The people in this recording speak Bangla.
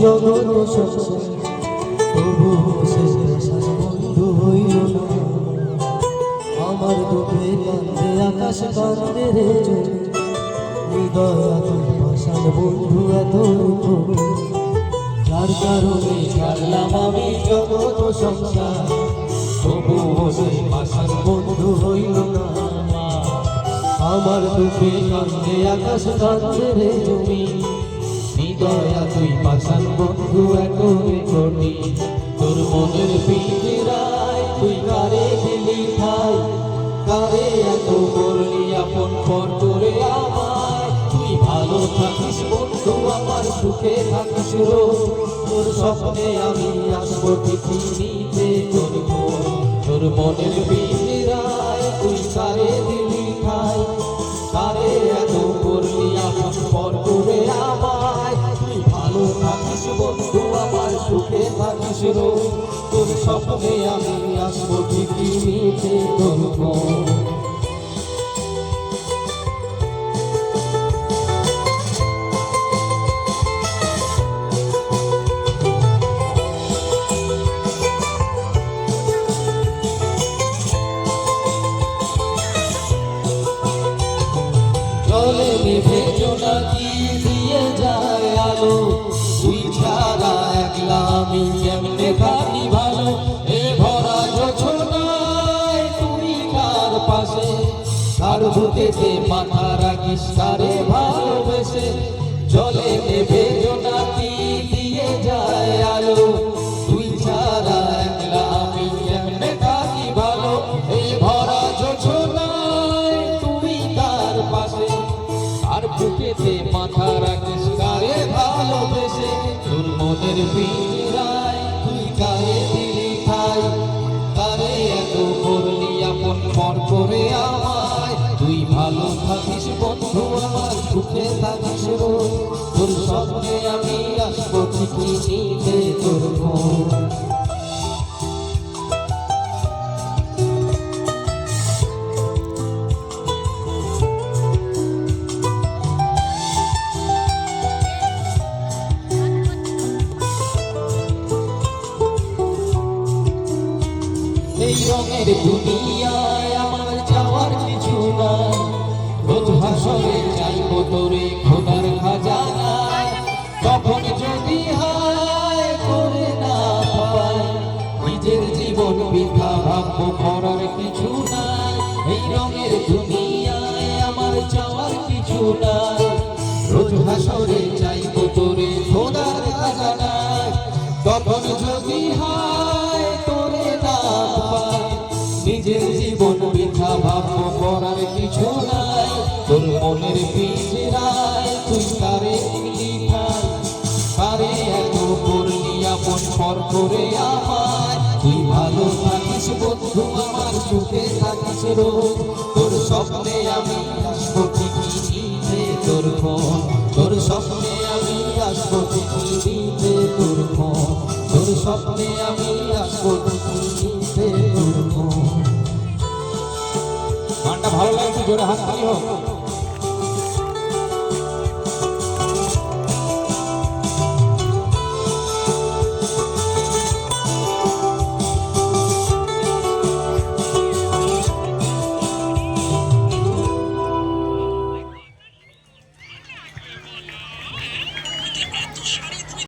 জগৎ সংসার, তবু শেষ আশার বন্ধু হইল না। আমার দুঃখে কান্দে আকাশ কান্দে রে জল, হৃদয় এত পাষাণ বন্ধু এত রূপ, যার কারণে ছাড়লাম আমি জগৎ সংসার, তবু সে পাষাণ বন্ধু হইল না। আমার দুঃখে কান্দে আকাশ কান্দে রে জমি, হৃদয় তুই পাষাণ বন্ধু এত কোটি। তোর মনের পিঞ্জরায় তুই কারে দিলি ঠাই, কারে এত করলি আপন পর করে আমায়। তুই ভালো থাকিস বন্ধু আমার, সুখে থাকিস রোজ, তোর স্বপ্নে আমি আসবো ঠিকই নিতে করব। তোর মনের পিঞ্জরায় তুই কারে দিলি ঠাই, কারে এত করলি আপন পর করে আমায়। তুই ভালো থাকিস বন্ধু আমার, সুখে থাকিস রোজ, তোর স্বপ্নে আমি আসবো ঠিকই নিতে করব। জলে নিভে জোনাকি দিয়ে যায় আলো, তুই ছাড়া একলা আমি কেমনে থাকি ভালো। এ ভরা জোছনায় তুই কার পাশে, কার বুকেতে মাথা রাখিস কারে ভালোবেসে। জলে নিভে জোনাকি দিয়ে যায় আলো, তুই ছাড়া একলা আমি কেমনে থাকি ভালো। এ ভরা জোছনায় তুই কার পাশে, আর বুকেতে মাথা রাখিস কারে ভালোবেসে। তোর মনের পিঞ্জরায় তুই কারে দিলি ঠাই, কারে এত করলি আপন পর করে আমায়। তুই ভালো থাকিস বন্ধু আমার, সুখে থাকিস রোজ, তোর স্বপ্নে আমি আসবো ঠিকই নিতে করব। এই রঙের দুনিয়ায় আমার যাওয়ার কিছু নাই, রোজ হাসরে চাইবো তোরে খোদার খাজানা। তখন যদি হায় করে না পাই, নিজের জীবন বৃথা ভাববো করার কিছু নাই। এই রঙের দুনিয়ায় আমার যাওয়ার কিছু নাই, রোজ হাসরে চাইবো তোরে খোদার খাজানা। তখন যদি হায় তোরে না পাই, নিজের জীবন বৃথা ভাববো করার কিছু নাই। তোর মনের পিঞ্জরায় তুই কারে দিলি ঠাই, কারে এত করলি আপন পর করে আমায়। তুই ভালো থাকিস বন্ধু আমার, সুখে থাকিস রোজ, তোর স্বপ্নে আমি আসবো ঠিকই নিতে তোর ফোন। তোর স্বপ্নে আমি আসবো ঠিকই নিতে তোর ফোন, তোর স্বপ্নে আমি আসবো ঠিকই নিতে তোর ফোন। গানটা ভালো লাগছে, জোরে হাত তালি হোক।